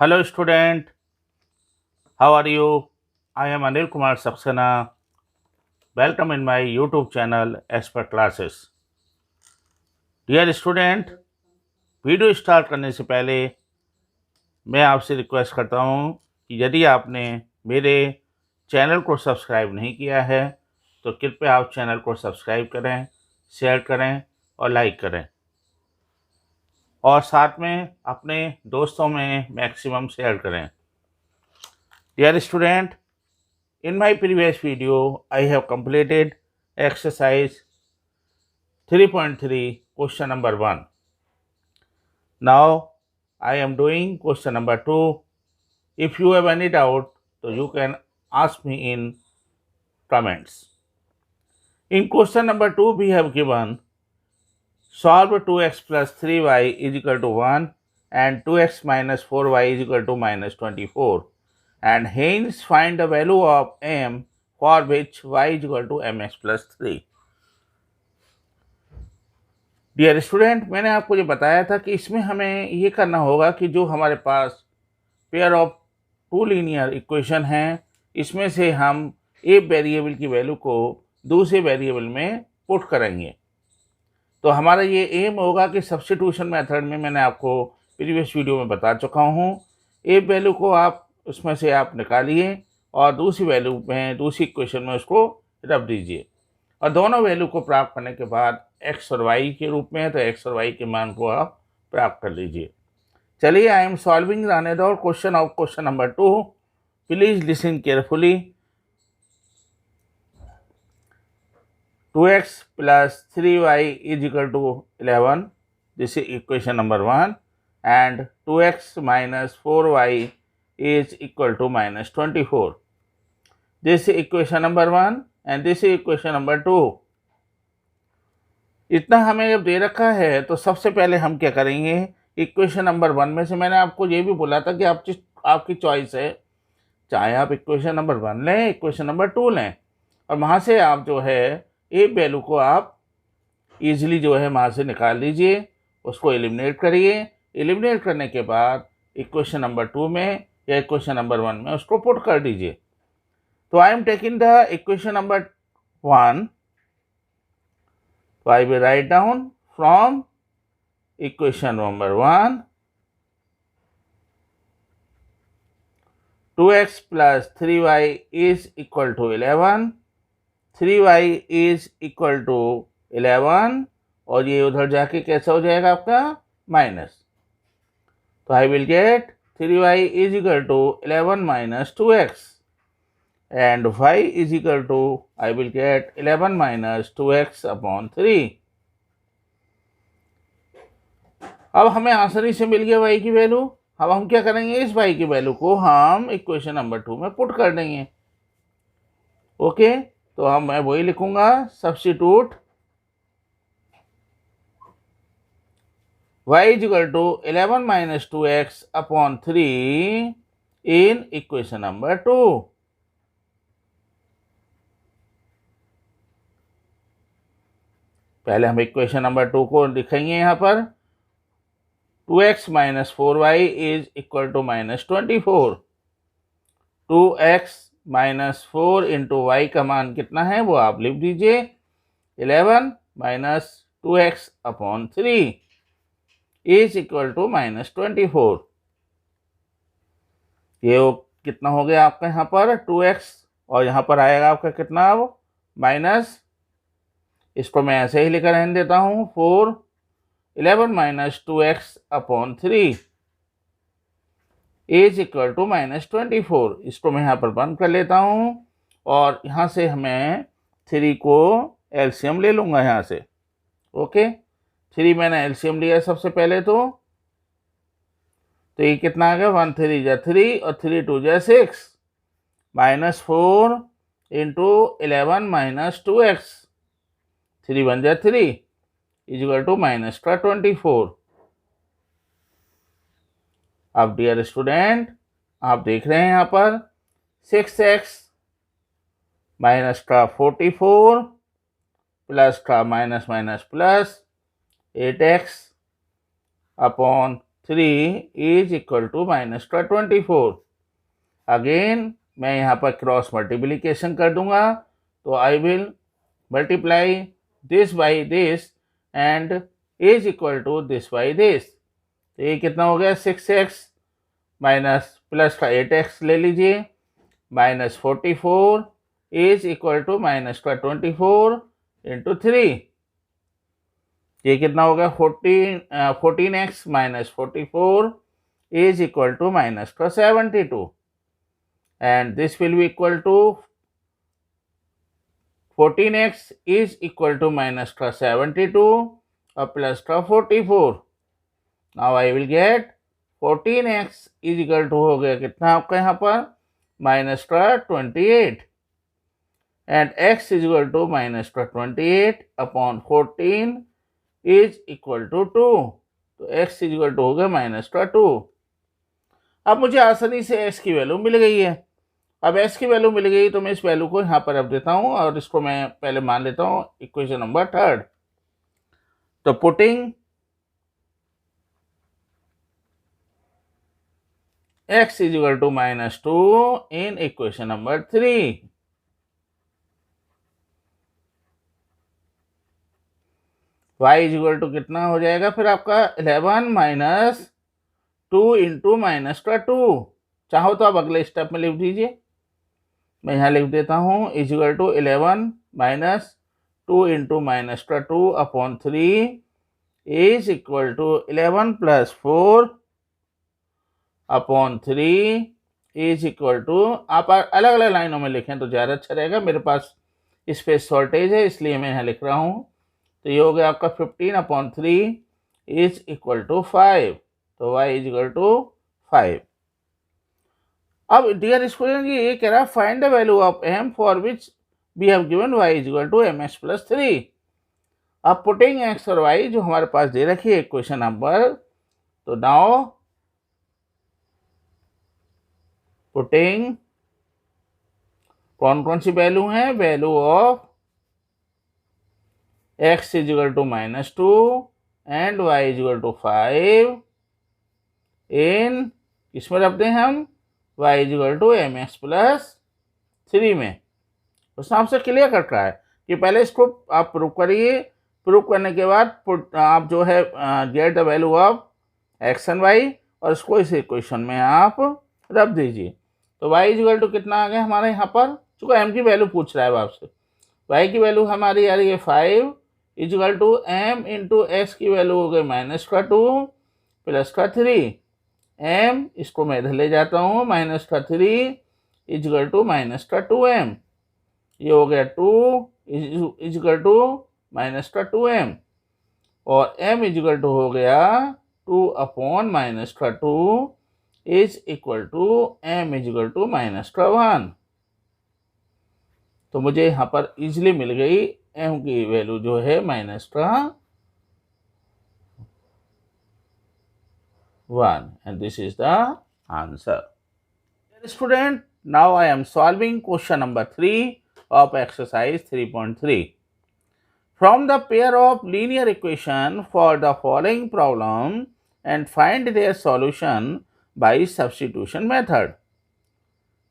Hello student, how are you? I am Anil Kumar Saxena. Welcome in my YouTube channel Expert Classes. Dear student, video start करने से पहले मैं आपसे request करता हूँ कि यदि आपने मेरे चैनल को सब्सक्राइब नहीं किया है तो कृपया आप चैनल को सब्सक्राइब करें, शेयर करें और लाइक करें और साथ में अपने दोस्तों में मैक्सिमम शेयर करें। Dear student, in my previous video, I have completed exercise 3.3 question number 1. Now, I am doing question number 2. If you have any doubt, so you can ask me in comments. In question number 2, we have given solve 2x plus 3y is equal to 1 and 2x minus 4y is equal to minus 24. And hence find the value of m for which y is equal to mx plus 3. Dear student, मैंने आपको ये बताया था कि इसमें हमें ये करना होगा कि जो हमारे पास pair of two linear equation हैं, इसमें से हम एक वेरिएबल की वैल्यू को दूसरे वेरिएबल में पुट करेंगे। तो हमारा ये एम होगा कि सब्स्टिट्यूशन मेथड में मैंने आपको प्रीवियस वीडियो में बता चुका हूँ, एक वैल्यू को आप उसमें से आप निकालिए और दूसरी वैल्यू में दूसरी इक्वेशन में उसको रख दीजिए और दोनों वैल्यू को प्राप्त करने के बाद एक्स और वाई के रूप में है तो एक्स और वाई के मान को आप प्राप्त कर लीजिए। चलिए, आई am solving another question of question number 2. Please listen carefully. 2x plus 3y is equal to 11. This is equation number 1. And 2x minus 4y is equal to minus 24. This is equation number 1 and this is equation number 2. इतना हमें जब दे रखा है तो सबसे पहले हम क्या करेंगे, इक्वेशन नंबर 1 में से मैंने आपको ये भी बोला था कि आपकी चॉइस है, चाहे आप इक्वेशन नंबर 1 लें, इक्वेशन नंबर 2 लें और वहाँ से आप जो है ए वैल्यू को आप इजीली जो है वहाँ से निकाल लीजिए, उसको एलिमिनेट करिए। एलिमिनेट करने के बाद इक्वेशन नंबर 2 में या इक्वेशन नंबर 1 में उसको पुट कर दीजिए। तो I am taking the equation number 1. So I will write down from equation number 1, 2x plus 3y is equal to 11, 3y is equal to 11 और ये उधर जाके कैसा हो जाएगा आपका माइनस। तो I will get 3y is equal to 11 minus 2x and y is equal to, I will get 11 minus 2x upon 3. अब हमें आसानी से मिल गया y की वैल्यू। अब हम क्या करेंगे, इस y की वैल्यू को हम इक्वेशन नंबर 2 में पुट कर देंगे। ओके, तो मैं वही लिखूंगा, substitute y is equal to 11 minus 2x upon 3 in equation number 2. पहले हम इक्वेशन नंबर 2 को लिखेंगे यहाँ पर, 2x minus 4y is equal to minus 24. 2x minus 4 into y का मान कितना है वो आप लिख दीजिए, 11 minus 2x upon 3 is equal to minus 24. ये कितना हो गया आपका यहाँ पर 2x और यहाँ पर आएगा आपका कितना, अब माइनस, इसको मैं ऐसे ही लेकर रहने देता हूँ, 4 11 minus 2x upon 3 is equal to minus 24. इसको मैं यहाँ पर बंद कर लेता हूँ और यहाँ से हमें 3 को एलसीएम ले लूँगा यहाँ से। ओके, 3 मैंने एलसीएम लिया सबसे पहले, तो ये कितना आ गया, 1 3 जा 3 और 3 2 जा 6, माइनस 4 इंटू 11 माइनस 2x, 3 1 जा 3 इज इक्वल टू माइनस का 24. अब डियर स्टूडेंट, आप देख रहे हैं यहाँ पर 6x माइनस का 44 प्लस का minus minus plus 8x upon 3 is equal to -24। Again मैं यहाँ पर क्रॉस मल्टीप्लीकेशन कर दूंगा, तो I will multiply this by this and is equal to this by this. तो ये कितना हो गया, 6x माइनस प्लस का 8x ले लीजिए, -44 इज इक्वल टू -24 इंटू 3। ये कितना हो गया, 14x minus 44 is equal to -72 and this will be equal to 14x is equal to -72 और plus 44। Now I will get 14x is equal to हो गया कितना आपका यहाँ पर -28 and x is equal to -28 upon 14 is equal to 2। तो x is equal to हो गया -2। अब मुझे आसानी से x की वैल्यू मिल गई है। अब x की वैल्यू मिल गई तो मैं इस वैल्यू को यहाँ पर रख देता हूँ और इसको मैं पहले मान लेता हूँ इक्वेशन नंबर 3। तो putting x is equal to -2 in equation number 3. y is equal to कितना हो जाएगा फिर आपका 11 माइनस 2 इंटू -2। चाहो तो आप अगले स्टेप में लिख दीजिए, मैं यहाँ लिख देता हूँ is equal to 11 minus 2 into -2 upon 3 is equal to 11 plus 4 upon 3 is equal to, आप अलग अलग लाइनों में लिखें तो ज़्यादा अच्छा रहेगा, मेरे पास स्पेस शॉर्टेज है इसलिए मैं यहाँ लिख रहा हूँ। तो ये हो गया आपका 15 अपॉन 3 इज इक्वल टू 5। तो y इज इक्वल टू 5। अब डियर स्टूडेंट ये कह रहा है find the value of m for which we have given y is equal to ms plus 3। अब पुटिंग x और y जो हमारे पास दे रखी है इक्वेशन नंबर, तो नाउ पुटिंग कौन कौन सी वैल्यू है, value of x is equal to -2 and y is equal to 5 in किसमें रखते हैं हम, y is equal to ms plus 3 में। उसने आपसे क्लियर कर रहा है कि पहले इसको आप प्रूव करिए, प्रूव करने के बाद आप जो है get the value of x and y और इसको इस इक्वेशन में आप रख दीजिए। तो y इज इक्वल टू कितना आ गया हमारे यहाँ पर, चूँकि m की वैल्यू पूछ रहा है आपसे, y की वैल्यू हमारी आ रही है 5 is equal to m into x की वैल्यू हो गई -2 प्लस 3। m इसको मैं इधर ले जाता हूँ, -3 इज इक्वल टू -2m, ये हो गया 2 इज इक्वल टू -2m और m इज इक्वल टू हो गया 2 upon -2 is equal to m is equal to -1। तो मुझे यहाँ पर इजीली मिल गई m की वैल्यू जो है -1 and this is the answer. Student, now I am solving question number 3 of exercise 3.3. From the pair of linear equation for the following problem and find their solution by substitution method.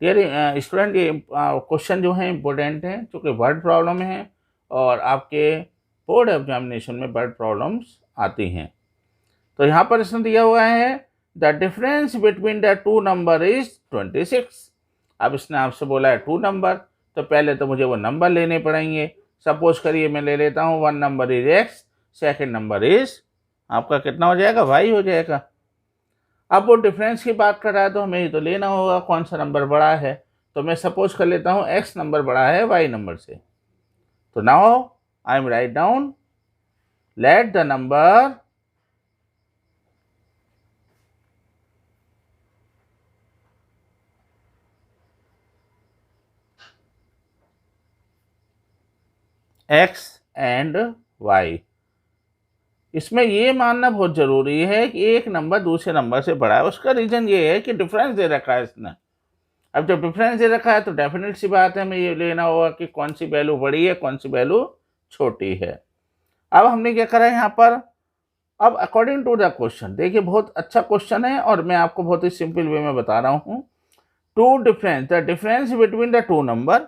Dear student ये question जो है important है क्योंकि word problem है और आपके board examination में word problems आती हैं। तो यहाँ पर इसने दिया हुआ है the difference between the two number is 26। अब इसने आपसे बोला है 2 नंबर, तो पहले तो मुझे वो नंबर लेने पड़ेंगे। सपोज करिए मैं ले लेता हूँ 1 number is x, second number is आपका कितना हो जाएगा, y हो जाएगा। अब वो डिफरेंस की बात कर रहा है तो हमें ये तो लेना होगा कौन सा नंबर बड़ा है, तो मैं सपोज कर लेता हूँ x नंबर बड़ा है y नंबर से। तो now I M write down let the number x and y। इसमें ये मानना बहुत ज़रूरी है कि एक नंबर दूसरे नंबर से बड़ा है। उसका रीज़न ये है कि डिफरेंस दे रखा है इसने। अब जब डिफरेंस दे रखा है तो डेफिनेट सी बात है हमें ये लेना होगा कि कौन सी वैल्यू बड़ी है कौन सी वैल्यू छोटी है। अब हमने क्या करा है यहाँ पर, अब अकॉर्डिंग टू द क्वेश्चन, देखिए बहुत अच्छा क्वेश्चन है और मैं आपको बहुत ही सिंपल वे में बता रहा हूँ। Two difference, the difference between the two number,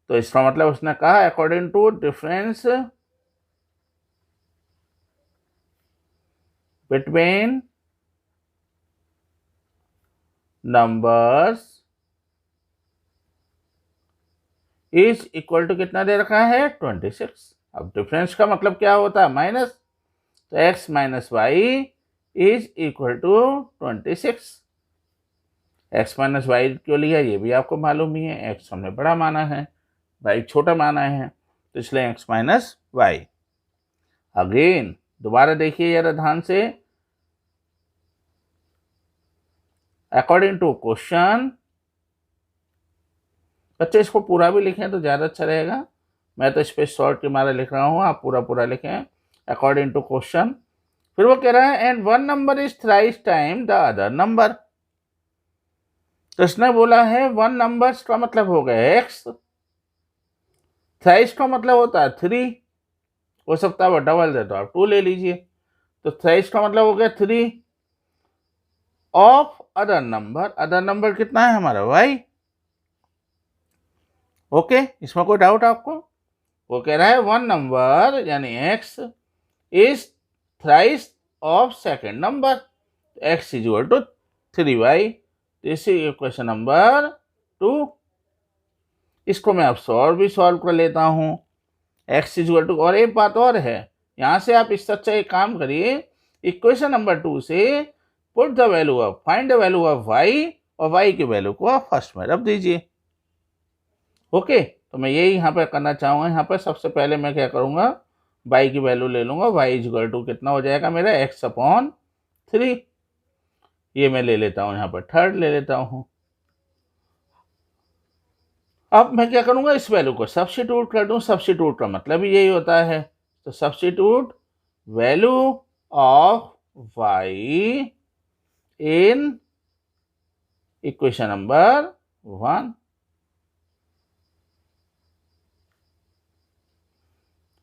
तो इसका मतलब उसने कहा according to difference between numbers is equal to कितना दे रखा है 26। अब डिफरेंस का मतलब क्या होता है माइनस, तो x minus y is equal to 26। x minus y क्यों लिया ये भी आपको मालूम ही है, x हमने बड़ा माना है, y छोटा माना है, तो इसलिए x माइनस वाई। अगेन दोबारा देखिए जरा ध्यान से, अकॉर्डिंग टू क्वेश्चन, बच्चे इसको पूरा भी लिखें तो ज़्यादा अच्छा रहेगा, मैं तो इस पर शॉर्ट के मारे लिख रहा हूँ, आप पूरा पूरा लिखें। अकॉर्डिंग टू क्वेश्चन, फिर वो कह रहा है and one number is thrice time the other number, तो इसने बोला है वन नंबर्स का मतलब हो गया एक्स, थ्राइस का मतलब होता है 3, हो सकता है वो डबल दे तो आप 2 ले लीजिए, तो थ्राइस का मतलब हो गया 3 ऑफ अदर नंबर कितना है हमारा y। ओके, इसमें कोई डाउट आपको? वो कह रहा है वन नंबर यानी x इज thrice of second number, x is equal to 3y, this is equation number 2। इसको मैं अब सॉल्व कर लेता हूँ, x इज इक्वल टू, और एक बात और है, यहाँ से आप इस अच्छा एक काम करिए, इक्वेशन नंबर 2 से put the value of, find the value of y, और y की वैल्यू को आप फर्स्ट में रख दीजिए। ओके, तो मैं यही यहाँ पर करना चाहूँगा। यहाँ पर सबसे पहले मैं क्या करूँगा, y की वैल्यू ले लूँगा, y इज इक्वल टू कितना हो जाएगा मेरा x अपॉन 3, ये मैं ले लेता हूँ, यहाँ पर थर्ड ले लेता हूँ। अब मैं क्या करूँगा, इस वैल्यू को सब्स्टिट्यूट कर दूँ, सब्स्टिट्यूट का मतलब ही यही होता है, तो substitute value of y in equation number 1,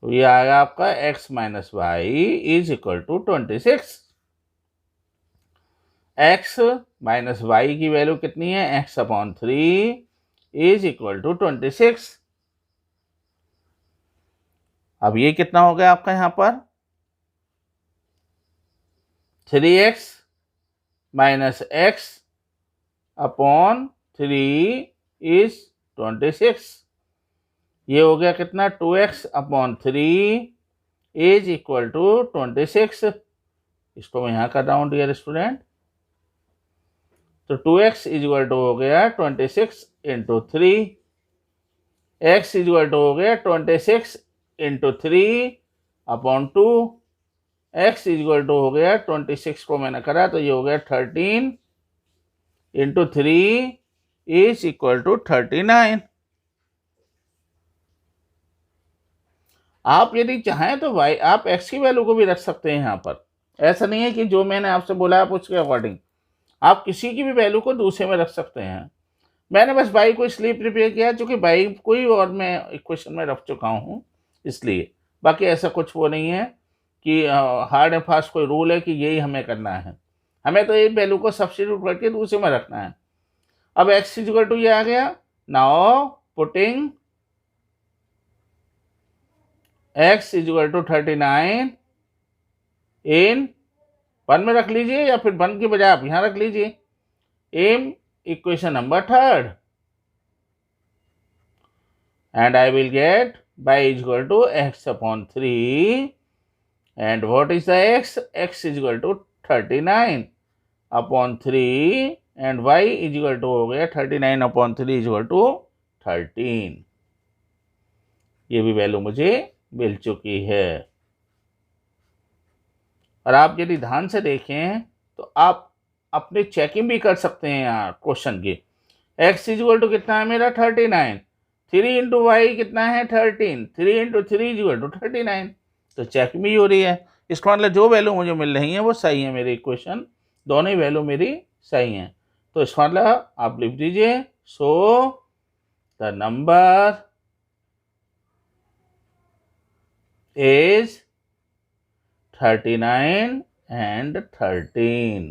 तो ये आएगा आपका x minus y is equal to 26। x minus y की वैल्यू कितनी है, x upon 3 is equal to 26। अब ये कितना हो गया आपका यहाँ पर, 3x minus x upon 3 is 26, ये हो गया कितना 2x upon 3 is equal to 26। इसको मैं यहाँ कर रहा हूँ डियर स्टूडेंट, तो 2x इज इक्वल टू हो गया 26 into 3, x is equal to हो गया 26 into 3 upon 2, x is equal to हो गया 26 को मैंने करा तो ये हो गया 13 इंटू 3 इज इक्वल टू 39। आप यदि चाहें तो y, आप x की वैल्यू को भी रख सकते हैं यहाँ पर, ऐसा नहीं है कि जो मैंने आपसे बोला आप उसके अकॉर्डिंग, आप किसी की भी वैल्यू को दूसरे में रख सकते हैं। मैंने बस y को इसलिए प्रिपेयर किया क्योंकि y को ही और मैं इक्वेशन में रख चुका हूँ इसलिए, बाकी ऐसा कुछ वो नहीं है कि हार्ड एंड फास्ट कोई रूल है कि यही हमें करना है, हमें तो एक वैल्यू को सब्स्टिट्यूट करके दूसरे में रखना है। अब x इज इक्वल टू ये आ गया, now putting x is equal to 39 in 1 में रख लीजिए या फिर 1 की बजाय आप यहाँ रख लीजिए, इन equation number 3, and I will get y is equal to x upon 3, and what is the x? X is equal to 39 upon 3, and y is equal to हो गया 39 upon 3 is equal to 13। ये भी value मुझे मिल चुकी है। और आप यदि ध्यान से देखें तो आप अपनी चेकिंग भी कर सकते हैं यहाँ क्वेश्चन की, x इज इक्वल टू कितना है मेरा 39, 3 इंटू वाई कितना है 13, 3 इंटू 3 इज इक्वल टू 39, तो चेक भी हो रही है। इसका मतलब जो वैल्यू मुझे मिल रही है वो सही है, मेरी इक्वेशन दोनों ही वैल्यू मेरी सही हैं। तो इसका मतलब आप लिख दीजिए, so the number is 39 and 13।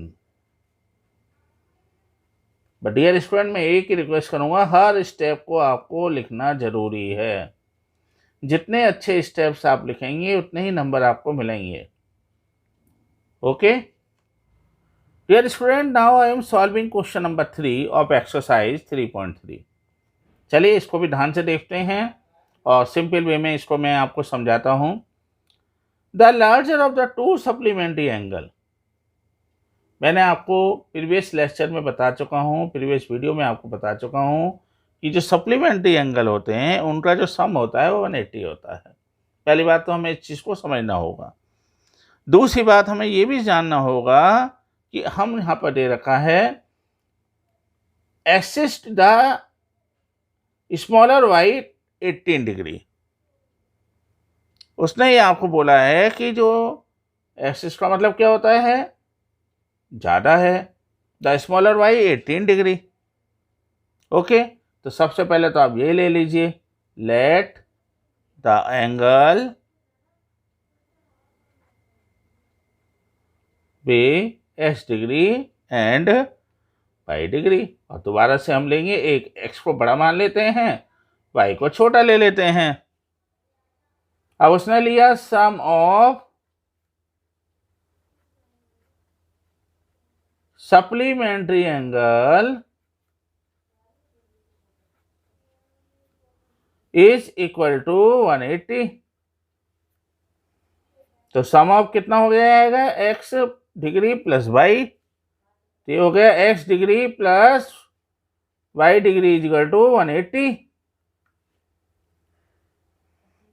But dear student, मैं एक ही रिक्वेस्ट करूंगा, हर स्टेप को आपको लिखना जरूरी है। जितने अच्छे स्टेप्स आप लिखेंगे उतने ही नंबर आपको मिलेंगे। Okay dear student, now I am solving question number 3 of exercise 3.3। चलिए इसको भी ध्यान से देखते हैं और सिंपल वे में इसको मैं आपको समझाता हूं। The larger of the two supplementary angle, मैंने आपको प्रीवियस लेक्चर में बता चुका हूँ, प्रीवियस वीडियो में आपको बता चुका हूँ कि जो सप्लीमेंट्री एंगल होते हैं उनका जो सम होता है वो 180 होता है। पहली बात तो हमें इस चीज़ को समझना होगा। दूसरी बात हमें ये भी जानना होगा कि हम यहाँ पर दे रखा है exceeds the smaller by 18 degree. उसने ये आपको बोला है कि जो असिस्ट का मतलब क्या होता है, ज़्यादा है। The smaller by 18 degree. Okay, तो सबसे पहले तो आप ये ले लीजिए, let the angle be x degree and y degree. और दोबारा से हम लेंगे, एक एक्स को बड़ा मान लेते हैं, वाई को छोटा ले लेते हैं। अब उसने लिया sum of supplementary angle is equal to 180। तो सम ऑफ कितना हो जाएगा, एक्स डिग्री प्लस वाई, तो ये हो गया x degree plus Y degree is equal to 180।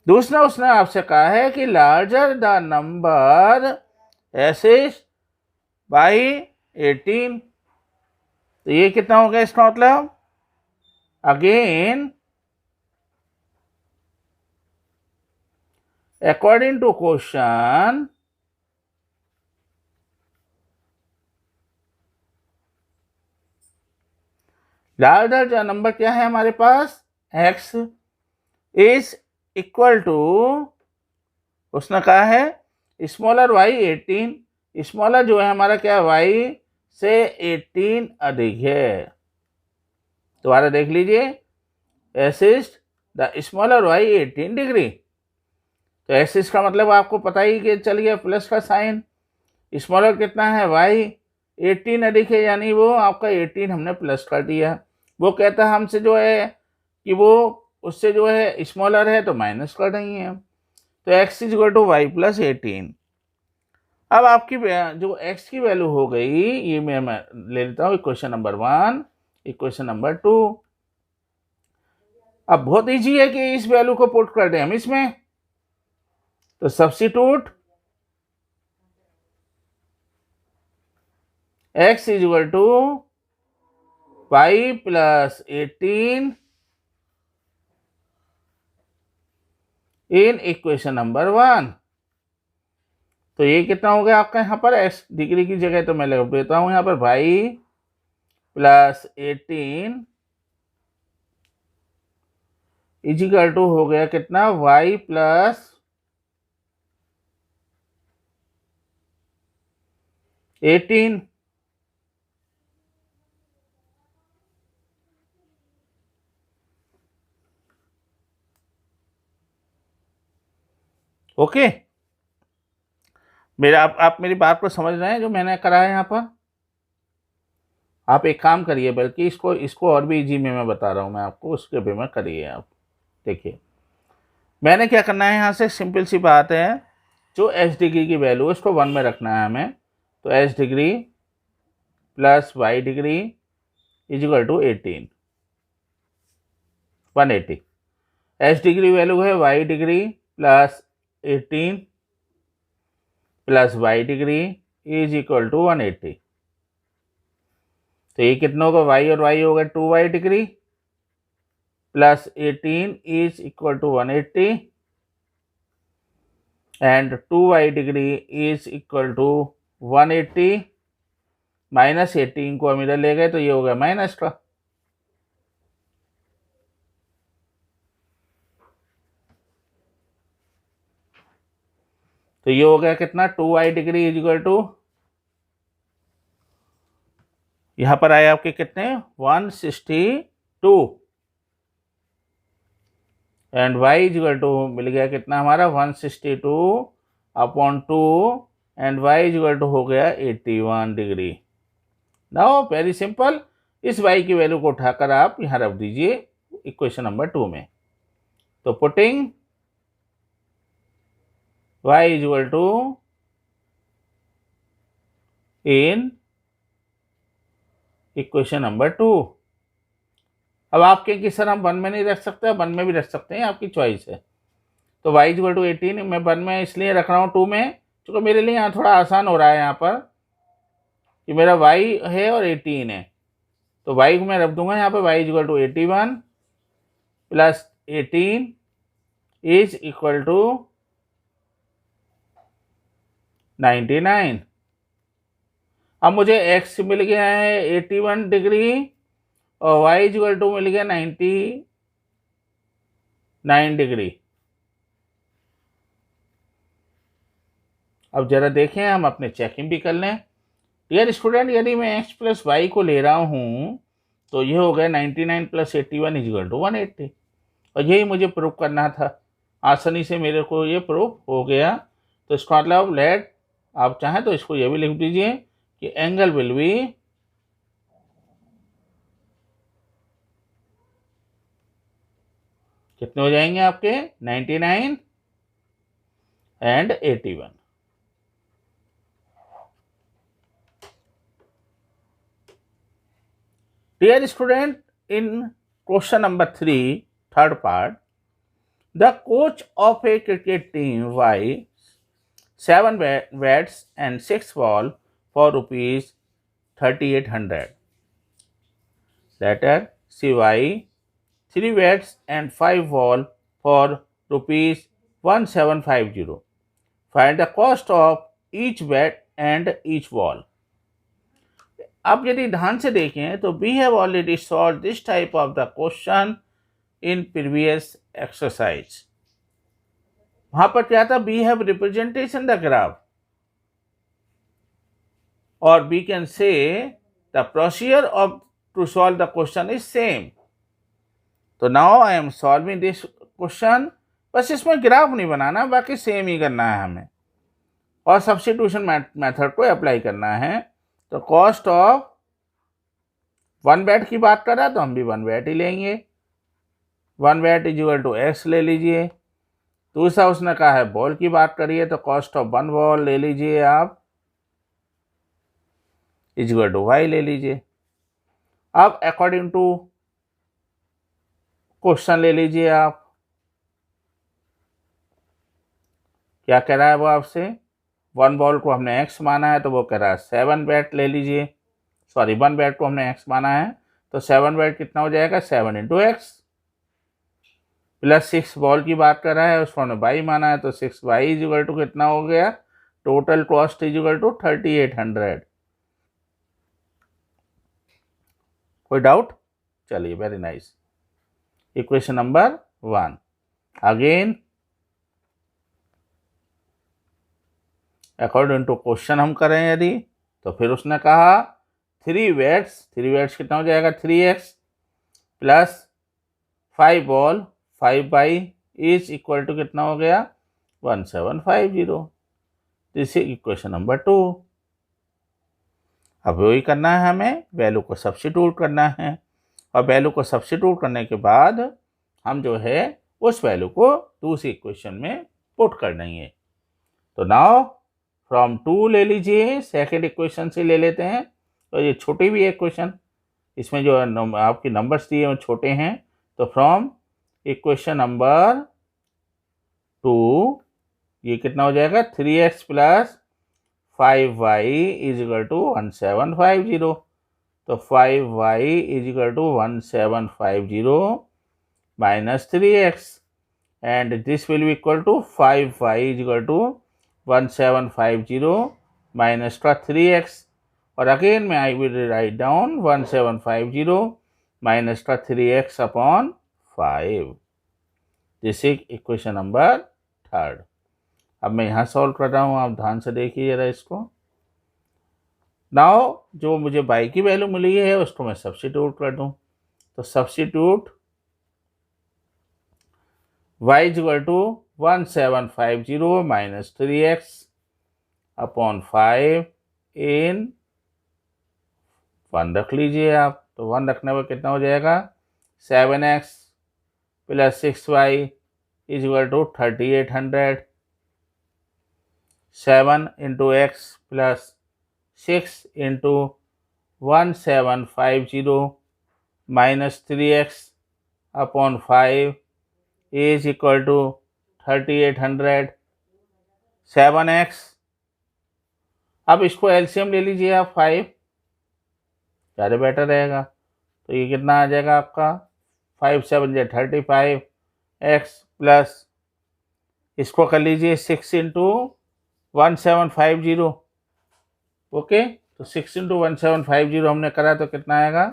दूसरा उसने आपसे कहा है कि लार्जर द नंबर एसिस बाई 18। तो ये कितना हो गया इसका मतलब, again according to question larger जो नंबर क्या है हमारे पास, x इज इक्वल टू, उसने कहा है स्मॉलर y 18। स्मॉलर जो है हमारा क्या है, y से 18 अधिक है। दोबारा देख लीजिए, assist the smaller y 18 degree. तो असिस्ट का मतलब आपको पता ही कि चल गया प्लस का साइन। स्मॉलर कितना है, y 18 अधिक है, यानी वो आपका 18 हमने प्लस कर दिया। वो कहता है हमसे जो है कि वो उससे जो है स्मॉलर है तो माइनस कर देंगे हम। तो x is equal to y plus 18। अब आपकी जो x की वैल्यू हो गई, ये मैं ले लेता हूँ इक्वेशन नंबर 1, इक्वेशन नंबर 2। अब बहुत ईजी है कि इस वैल्यू को पुट कर दें हम इसमें, तो substitute x is equal to y plus 18 in equation number 1। तो ये कितना हो गया आपका, यहाँ पर x डिग्री की जगह तो मैं लगा देता हूँ यहाँ पर वाई प्लस 18 इजिकल टू हो गया कितना, y प्लस 18। ओके, मेरा आप मेरी बात को समझ रहे हैं जो मैंने करा है यहाँ पर। आप एक काम करिए, बल्कि इसको और भी इजी में मैं बता रहा हूँ मैं आपको, उसके भी में करिए आप। देखिए मैंने क्या करना है, यहाँ से सिंपल सी बात है, जो एच डिग्री की वैल्यू है उसको 1 में रखना है हमें। तो H degree plus Y degree is equal to 18, 180। H degree value है Y degree plus 18 plus Y degree is equal to 180। तो ये कितना होगा, वाई और वाई होगा 2y degree plus 18 is equal to 180 and 2y degree is equal to 180 minus 18 को हम इधर ले गए तो ये हो गया माइनस का। तो ये हो गया कितना 2y degree is equal to, यहां पर आए आपके कितने 162 and y is equal to मिल गया कितना हमारा 162 upon 2 and y is equal to हो गया 81 डिग्री। नाउ वेरी सिंपल, इस y की वैल्यू को उठाकर आप यहां रख दीजिए इक्वेशन नंबर 2 में। तो putting y is equal to in equation number 2। अब आप कहें कि सर हम 1 में नहीं रख सकते, 1 में भी रख सकते हैं, आपकी चॉइस है। तो y इज इक्वल टू 18 मैं 1 में इसलिए रख रहा हूँ 2 में, क्योंकि मेरे लिए यहाँ थोड़ा आसान हो रहा है यहाँ पर कि मेरा y है और 18 है। तो y को मैं रख दूंगा यहाँ पे y is equal to 81 plus 18 is equal to 99। अब मुझे x मिल गया है 81 डिग्री और y इज इक्वल टू मिल गया 99 डिग्री। अब जरा देखें, हम अपने चेकिंग भी कर लें। डियर स्टूडेंट, यदि मैं x प्लस वाई को ले रहा हूँ तो ये हो गया 99 प्लस 81 इज इक्वल टू 180, और यही मुझे प्रूव करना था। आसानी से मेरे को ये प्रूव हो गया। तो इसका मतलब लेट, आप चाहें तो इसको ये भी लिख दीजिए कि एंगल विल बी कितने हो जाएंगे आपके 99 and 81। Dear student, in question number 3, third part, the coach of a cricket team buys 7 bats and 6 balls for rupees 3800. Later, she buys 3 bats and 5 balls for rupees 1750. Find the cost of each bat and each ball. आप यदि ध्यान से देखें तो we have already solve this type of the question in previous exercise. वहां पर क्या था, we have representation the graph और we can say the procedure of to solve the question is same. तो now I am solving this question, बस इसमें graph नहीं बनाना, बाकी सेम ही करना है हमें, और सब्स्टिट्यूशन मेथड को अप्लाई करना है। तो कॉस्ट ऑफ 1 बैट की बात कर रहा है तो हम भी 1 बैट ही लेंगे। 1 bat is equal to x ले लीजिए। दूसरा उसने कहा है बॉल की बात करिए तो कॉस्ट ऑफ 1 बॉल ले लीजिए आप, इज इक्वल टू वाई ले लीजिए। अब अकॉर्डिंग टू क्वेश्चन ले लीजिए आप, क्या कह रहा है वो आपसे, 1 बॉल को हमने एक्स माना है तो वो कह रहा है 7 बैट ले लीजिए। सॉरी, 1 बैट को हमने एक्स माना है तो 7 बैट कितना हो जाएगा 7 इंटू एक्स, प्लस 6 बॉल की बात कर रहा है उसको हमने बाई माना है तो 6 बाई इज इक्वल टू कितना हो गया, total cost is equal to 3800। कोई डाउट? चलिए, very nice. Equation number 1 again according to question हम करें यदि, तो फिर उसने कहा 3 बैट्स कितना हो जाएगा 3x plus 5 ball 5 by is equal to कितना हो गया 1750। This is equation number 2। अब वही करना है हमें, वैल्यू को सब्स्टिट्यूट करना है, और वैल्यू को सब्स्टिट्यूट करने के बाद हम जो है उस वैल्यू को दूसरी इक्वेशन में पुट कर देंगे। तो नाउ फ्रॉम 2 ले लीजिए, सेकेंड इक्वेशन से ले लेते हैं। तो ये छोटी भी है इक्वेशन, इसमें जो आपके नंबर्स दिए वो छोटे हैं। तो फ्रॉम इक्वेशन नंबर 2 ये कितना हो जाएगा 3x plus 5y is equal to 1750। तो 5y is equal to 1750 minus 3x and this will be equal to 5y is equal to 1750 minus का 3x, और अगेन में I will write down 1750 minus का 3x upon 5। This is equation number 3। अब मैं यहाँ solve कर रहा हूँ, आप ध्यान से देखिए जरा इसको। नाउ जो मुझे y की वैल्यू मिली है उसको मैं सब्स्टिट्यूट कर दूँ, तो substitute y is equal to 1750 minus 3x upon 5 in 1 रख लीजिए आप, तो 1 रखने पर कितना हो जाएगा 7x plus 6y is equal to 3800। 7 into x plus 6 into 1750 minus 3x upon 5 is equal to 3800। 7x, अब इसको एलसीएम ले लीजिए आप 5, ज़्यादा बेटर रहेगा, तो ये कितना आ जाएगा आपका 5 7 या 35 x प्लस इसको कर लीजिए 6 इंटू 1750। ओके, तो 6 इंटू 1750 हमने करा तो कितना आएगा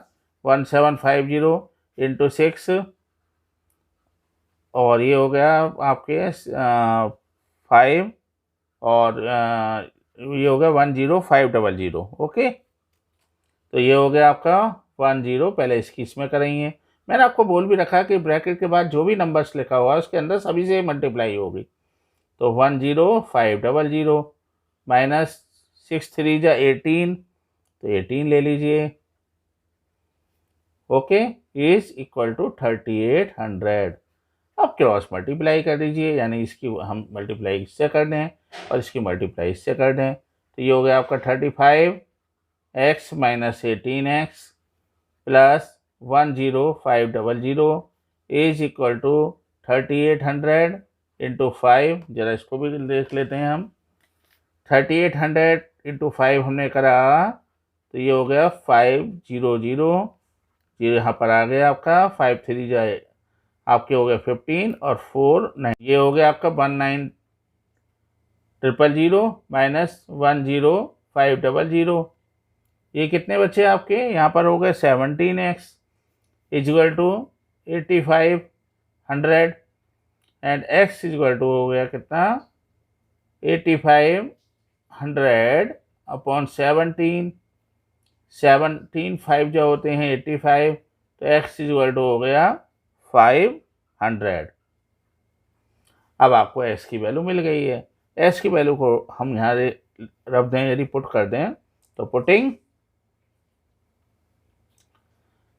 1750 इंटू 6, और ये हो गया आपके 5 और ये हो गया 10500। ओके, तो ये हो गया आपका 10, पहले इसकी इसमें करेंगे। मैंने आपको बोल भी रखा कि ब्रैकेट के बाद जो भी नंबर्स लिखा हुआ है उसके अंदर सभी से मल्टीप्लाई होगी, तो 10500 माइनस 6 3 जा 18, तो 18 ले लीजिए। Okay, is equal to 3800। अब क्रॉस मल्टीप्लाई कर दीजिए, यानी इसकी हम मल्टीप्लाई इससे कर दें और इसकी मल्टीप्लाई इससे कर दें, तो ये हो गया आपका 35x minus 18x plus 10500 is equal to 3800 into 5। जरा इसको भी देख लेते हैं हम, 3800 इंटू 5 हमने करा, तो ये हो गया 500, ये यहाँ पर आ गया आपका 5 3 जाए आपके हो गए 15 और 4 9, ये हो गया आपका 19000 माइनस 10500, ये कितने बचे आपके यहाँ पर हो गए 17x equal to 8500 and x equal to हो गया कितना 8500 अपॉन 17 5 जो होते हैं 85, तो x इजल टू हो गया 500। अब आपको s की वैल्यू मिल गई है। s की वैल्यू को हम यहाँ रख दें, यदि पुट कर दें, तो putting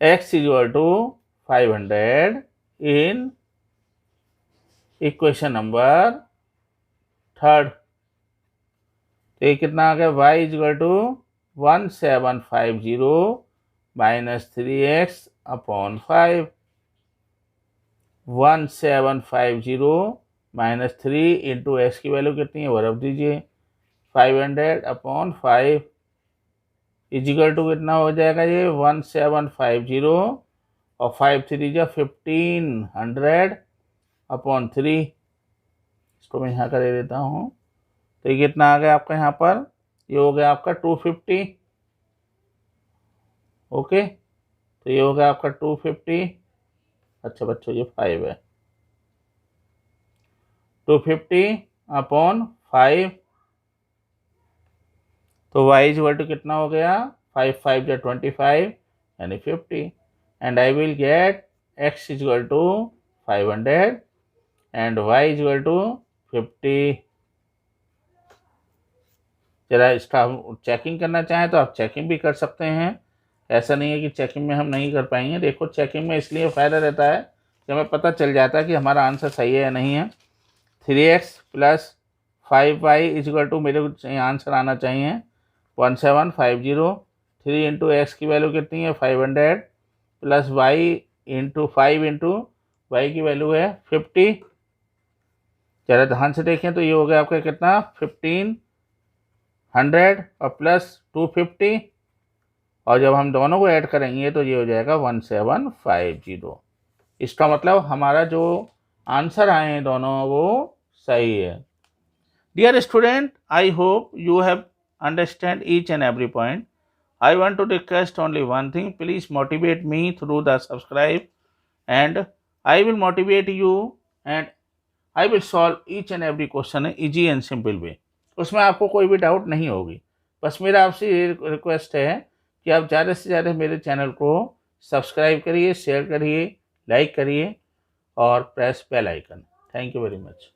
x equal to 500 in equation number 3, तो ये कितना आ गया y equal to 1750 minus 3x upon 5, 1750 minus 3 into x की वैल्यू कितनी है वो रख दीजिए 500 अपॉन 5 इजिकल टू कितना हो जाएगा ये 1750 और 5 3 जा 1500 अपॉन 3, इसको मैं यहाँ कर देता हूँ, तो ये कितना आ गया आपका यहाँ पर, ये हो गया आपका 250। ओके, तो ये हो गया आपका 250, अच्छा बच्चों ये 5 है, 250 अपॉन 5, तो y इक्वल टू कितना हो गया 5 5 या 25 यानी 50, and I will get x equal to 500 and y equal to 50। जरा इसका हम चेकिंग करना चाहें तो आप चेकिंग भी कर सकते हैं, ऐसा नहीं है कि चेकिंग में हम नहीं कर पाएंगे। देखो चेकिंग में इसलिए फ़ायदा रहता है कि हमें पता चल जाता है कि हमारा आंसर सही है या नहीं है। 3x plus 5y equal to मेरे आंसर आना चाहिए 1750, 3 इंटू एक्स की वैल्यू कितनी है 500 plus y into 5 into y की वैल्यू है 50। जरा ध्यान से देखें तो ये हो गया आपका कितना 1500 और प्लस 250, और जब हम दोनों को ऐड करेंगे तो ये हो जाएगा 1750। इसका मतलब हमारा जो आंसर आए हैं दोनों वो सही है। Dear student, I hope you have understand each and every point. I want to request only one thing, please motivate me through the subscribe and I will motivate you, and I will solve each and every question in easy and simple way. उसमें आपको कोई भी doubt नहीं होगी। बस मेरा आपसे ये रिक्वेस्ट है कि आप ज़्यादा से ज़्यादा मेरे चैनल को सब्सक्राइब करिए, शेयर करिए, लाइक करिए और press bell icon. Thank you very much.